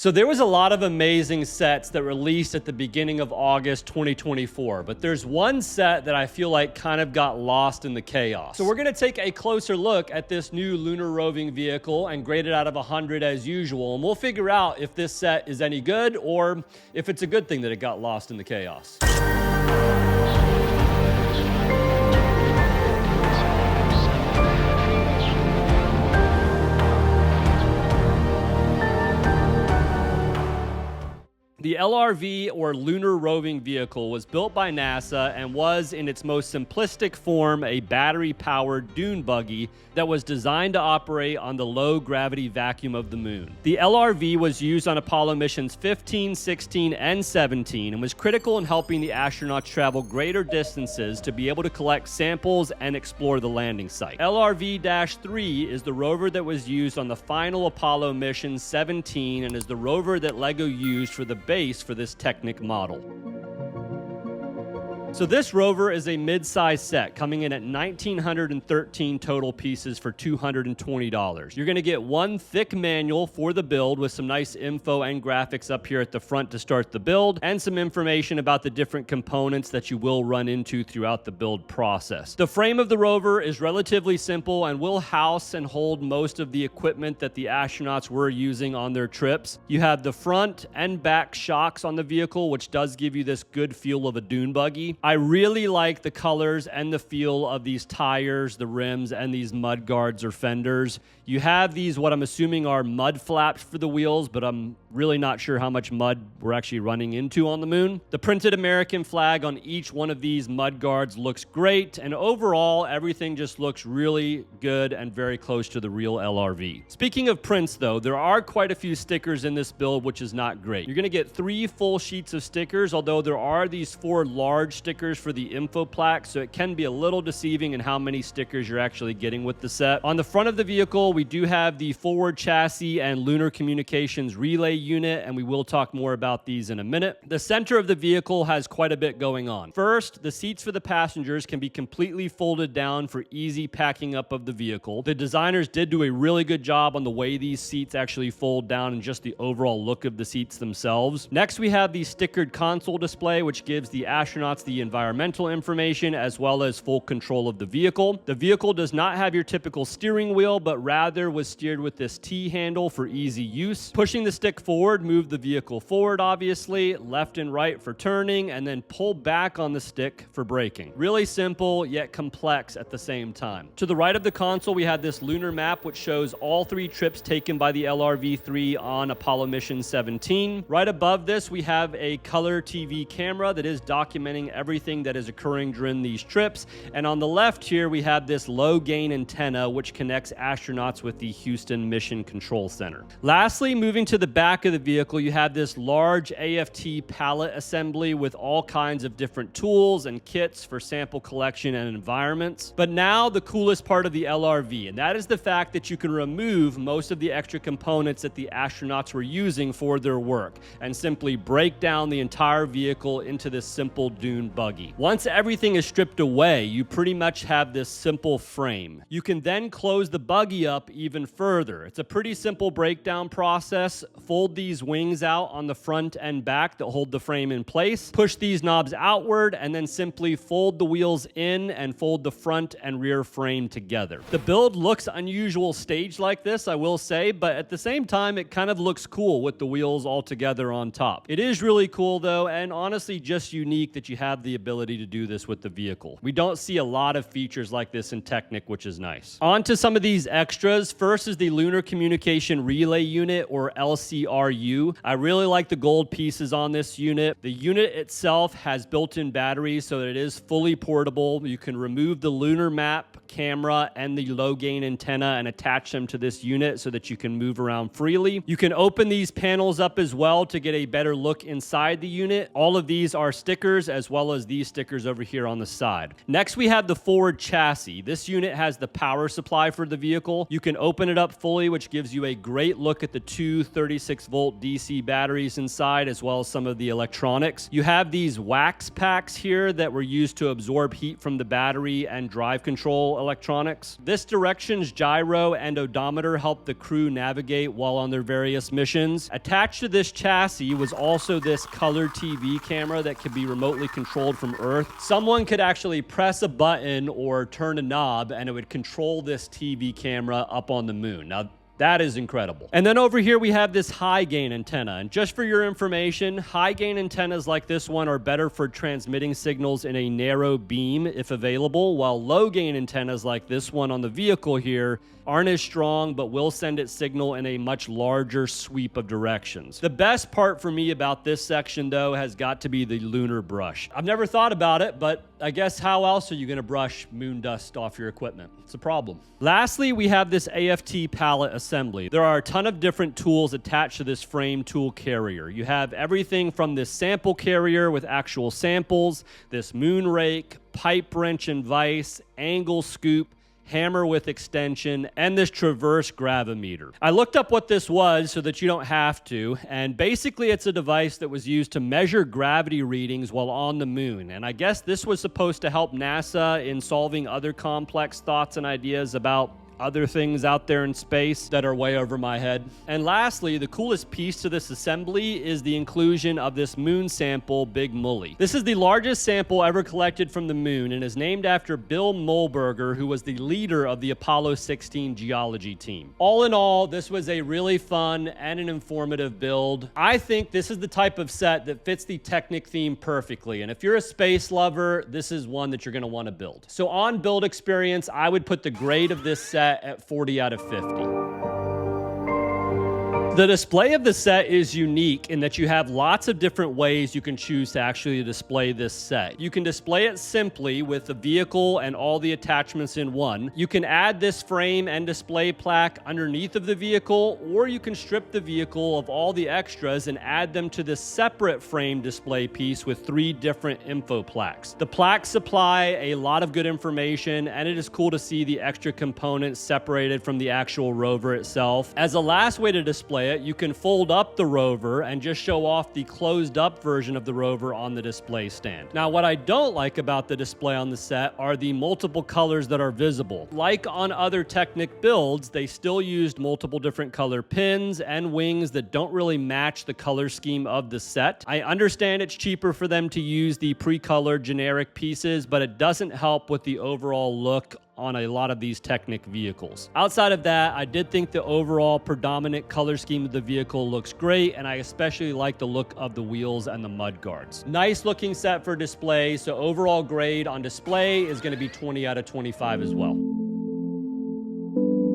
So there was a lot of amazing sets that released at the beginning of August 2024, but there's one set that I feel like kind of got lost in the chaos. So we're gonna take a closer look at this new lunar roving vehicle and grade it out of 100 as usual, and we'll figure out if this set is any good or if it's a good thing that it got lost in the chaos. The LRV, or Lunar Roving Vehicle, was built by NASA and was, in its most simplistic form, a battery-powered dune buggy that was designed to operate on the low-gravity vacuum of the moon. The LRV was used on Apollo missions 15, 16, and 17 and was critical in helping the astronauts travel greater distances to be able to collect samples and explore the landing site. LRV-3 is the rover that was used on the final Apollo mission 17 and is the rover that LEGO used for the base for this Technic model. So this rover is a mid-size set coming in at 1,913 total pieces for $220. You're going to get one thick manual for the build with some nice info and graphics up here at the front to start the build, and some information about the different components that you will run into throughout the build process. The frame of the rover is relatively simple and will house and hold most of the equipment that the astronauts were using on their trips. You have the front and back shocks on the vehicle, which does give you this good feel of a dune buggy. I really like the colors and the feel of these tires, the rims, and these mud guards or fenders. You have these, what I'm assuming are mud flaps for the wheels, but I'm really not sure how much mud we're actually running into on the moon. The printed American flag on each one of these mud guards looks great, and overall, everything just looks really good and very close to the real LRV. Speaking of prints, though, there are quite a few stickers in this build, which is not great. You're going to get 3 full sheets of stickers, although there are these 4 large stickers for the info plaque, so it can be a little deceiving in how many stickers you're actually getting with the set. On the front of the vehicle, we do have the forward chassis and lunar communications relay unit, and we will talk more about these in a minute. The center of the vehicle has quite a bit going on. First, the seats for the passengers can be completely folded down for easy packing up of the vehicle. The designers did do a really good job on the way these seats actually fold down and just the overall look of the seats themselves. Next, we have the stickered console display, which gives the astronauts the environmental information as well as full control of the vehicle. The vehicle does not have your typical steering wheel, but rather was steered with this T handle for easy use. Pushing the stick forward moved the vehicle forward, obviously, left and right for turning, and then pull back on the stick for braking. Really simple, yet complex at the same time. To the right of the console, we have this lunar map, which shows all 3 trips taken by the LRV-3 on Apollo mission 17. Right above this, we have a color TV camera that is documenting everything that is occurring during these trips. And on the left here, we have this low gain antenna, which connects astronauts with the Houston Mission Control Center. Lastly, moving to the back of the vehicle, you have this large AFT pallet assembly with all kinds of different tools and kits for sample collection and environments. But now the coolest part of the LRV, and that is the fact that you can remove most of the extra components that the astronauts were using for their work and simply break down the entire vehicle into this simple dune buggy. Once everything is stripped away, you pretty much have this simple frame. You can then close the buggy up even further. It's a pretty simple breakdown process. Fold these wings out on the front and back that hold the frame in place. Push these knobs outward and then simply fold the wheels in and fold the front and rear frame together. The build looks unusual staged like this, I will say, but at the same time, it kind of looks cool with the wheels all together on top. It is really cool though, and honestly just unique that you have the ability to do this with the vehicle. We don't see a lot of features like this in Technic, which is nice. On to some of these extras. First is the Lunar Communication Relay Unit, or LCRU. I really like the gold pieces on this unit. The unit itself has built-in batteries so that it is fully portable. You can remove the lunar map, camera, and the low gain antenna and attach them to this unit so that you can move around freely. You can open these panels up as well to get a better look inside the unit. All of these are stickers as well as as these stickers over here on the side. Next, we have the forward chassis. This unit has the power supply for the vehicle. You can open it up fully, which gives you a great look at the two 36-volt DC batteries inside, as well as some of the electronics. You have these wax packs here that were used to absorb heat from the battery and drive control electronics. This directions gyro and odometer help the crew navigate while on their various missions. Attached to this chassis was also this color TV camera that could be remotely controlled from Earth. Someone could actually press a button or turn a knob and it would control this TV camera up on the moon. Now, that is incredible. And then over here, we have this high gain antenna. And just for your information, high gain antennas like this one are better for transmitting signals in a narrow beam if available, while low gain antennas like this one on the vehicle here aren't as strong, but will send its signal in a much larger sweep of directions. The best part for me about this section, though, has got to be the lunar brush. I've never thought about it, but I guess how else are you going to brush moon dust off your equipment? It's a problem. Lastly, we have this AFT pallet assembly. There are a ton of different tools attached to this frame tool carrier. You have everything from this sample carrier with actual samples, this moon rake, pipe wrench and vise, angle scoop, hammer with extension, and this traverse gravimeter. I looked up what this was so that you don't have to, and basically it's a device that was used to measure gravity readings while on the moon, and I guess this was supposed to help NASA in solving other complex thoughts and ideas about other things out there in space that are way over my head. And lastly, the coolest piece to this assembly is the inclusion of this moon sample, Big Mully. This is the largest sample ever collected from the moon and is named after Bill Mollberger, who was the leader of the Apollo 16 geology team. All in all, this was a really fun and an informative build. I think this is the type of set that fits the Technic theme perfectly, and if you're a space lover, this is one that you're going to want to build. So on build experience, I would put the grade of this set at 40 out of 50. The display of the set is unique in that you have lots of different ways you can choose to actually display this set. You can display it simply with the vehicle and all the attachments in one. You can add this frame and display plaque underneath of the vehicle, or you can strip the vehicle of all the extras and add them to this separate frame display piece with 3 different info plaques. The plaques supply a lot of good information, and it is cool to see the extra components separated from the actual rover itself. As a last way to display it, you can fold up the rover and just show off the closed up version of the rover on the display stand. Now, what I don't like about the display on the set are the multiple colors that are visible. Like on other Technic builds, they still used multiple different color pins and wings that don't really match the color scheme of the set. I understand it's cheaper for them to use the pre-colored generic pieces, but it doesn't help with the overall look on a lot of these Technic vehicles. Outside of that, I did think the overall predominant color scheme of the vehicle looks great, and I especially like the look of the wheels and the mud guards. Nice looking set for display, so overall grade on display is going to be 20 out of 25 as well.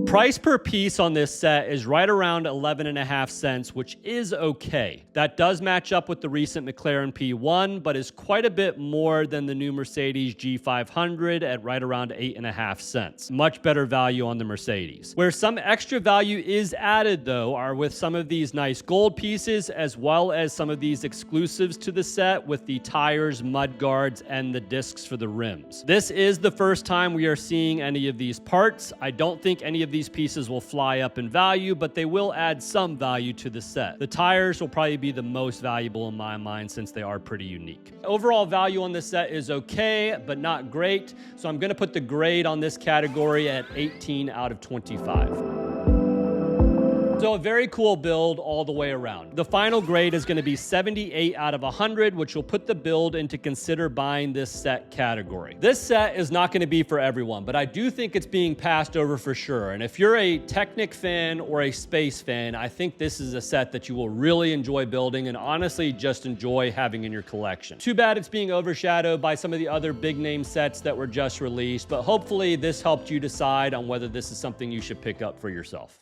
Price per piece on this set is right around 11.5 cents, which is okay. That does match up with the recent McLaren P1, but is quite a bit more than the new Mercedes G500 at right around 8.5 cents. Much better value on the Mercedes. Where some extra value is added, though, are with some of these nice gold pieces, as well as some of these exclusives to the set with the tires, mud guards, and the discs for the rims. This is the first time we are seeing any of these parts. I don't think any of these pieces will fly up in value, but they will add some value to the set. The tires will probably be the most valuable in my mind since they are pretty unique. Overall value on this set is okay, but not great, so I'm going to put the grade on this category at 18 out of 25. So a very cool build all the way around. The final grade is going to be 78 out of 100, which will put the build into consider buying this set category. This set is not going to be for everyone, but I do think it's being passed over for sure. And if you're a Technic fan or a space fan, I think this is a set that you will really enjoy building and honestly just enjoy having in your collection. Too bad it's being overshadowed by some of the other big name sets that were just released, but hopefully this helped you decide on whether this is something you should pick up for yourself.